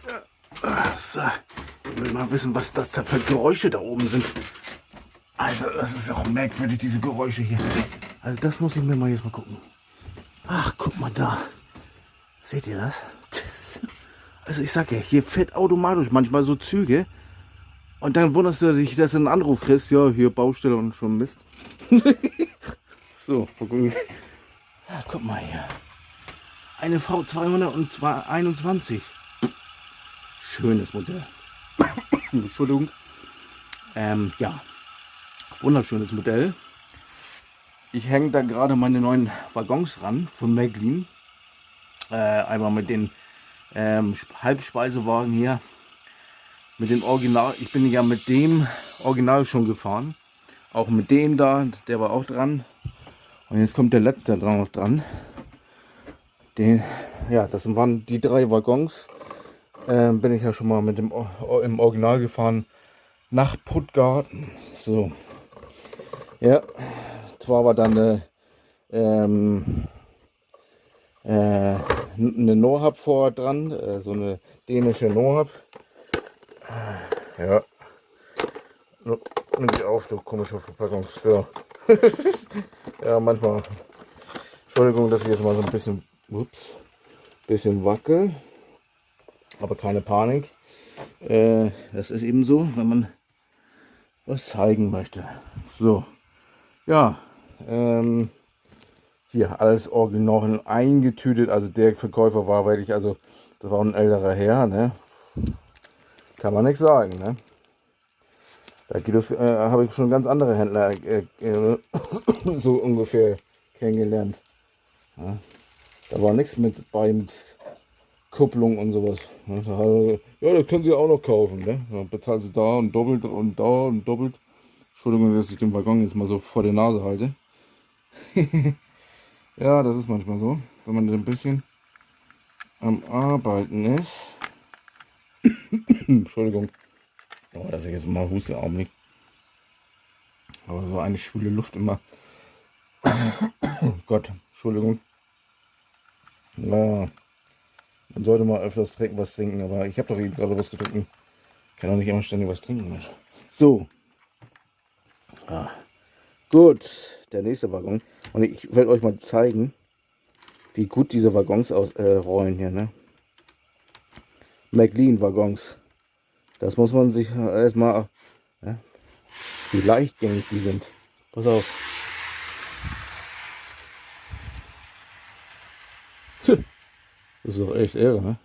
So, ich will mal wissen, was das da für Geräusche da oben sind. Also, das ist auch merkwürdig, diese Geräusche hier. Also, das muss ich mir mal jetzt mal gucken. Ach, guck mal da. Seht ihr das? Also, ich sag ja, hier fährt automatisch manchmal so Züge. Und dann wunderst du dich, dass du einen Anruf kriegst. Ja, hier Baustelle und schon Mist. So, ja, guck mal hier. Eine V221. Schönes Modell. Entschuldigung. Ja, wunderschönes Modell. Ich hänge da gerade meine neuen Waggons ran von Märklin. Einmal mit den Halbspeisewagen hier. Mit dem Original. Ich bin ja mit dem Original schon gefahren. Auch mit dem da, der war auch dran. Und jetzt kommt der letzte dran noch dran. Ja, das waren die 3 Waggons. Bin ich ja schon mal mit dem im Original gefahren nach Puttgarten. So. Ja, zwar war dann eine Nohab vor dran, so eine dänische Nohab. Ja. Nimm die auf, du komische Verpackung. So. Ja, manchmal. Entschuldigung, dass ich jetzt mal so ein bisschen wackel. Aber keine Panik. Das ist eben so, wenn man was zeigen möchte. So. Ja. Hier alles original eingetütet. Also der Verkäufer war wirklich, also das war ein älterer Herr, ne? Kann man nichts sagen, ne? Da geht es, habe ich schon ganz andere Händler so ungefähr kennengelernt. Ja, da war nichts mit bei mit Kupplung und sowas. Ja, das können Sie auch noch kaufen. Ne? Dann bezahlen Sie da und doppelt und da und doppelt. Entschuldigung, dass ich den Waggon jetzt mal so vor der Nase halte. Ja, das ist manchmal so, wenn man ein bisschen am Arbeiten ist. Entschuldigung. Oh, dass ich jetzt mal huste, auch nicht. Aber so eine schwüle Luft immer. Oh Gott, Entschuldigung. Ja, man sollte mal öfters was trinken, aber ich habe doch eben gerade was getrunken. Kann doch nicht immer ständig was trinken. So. Ah. Gut, der nächste Waggon. Und ich werde euch mal zeigen, wie gut diese Waggons rollen hier, ne? Märklin-Waggons. Das muss man sich erstmal, ja, wie leichtgängig die sind. Pass auf. Das ist doch echt irre, ne?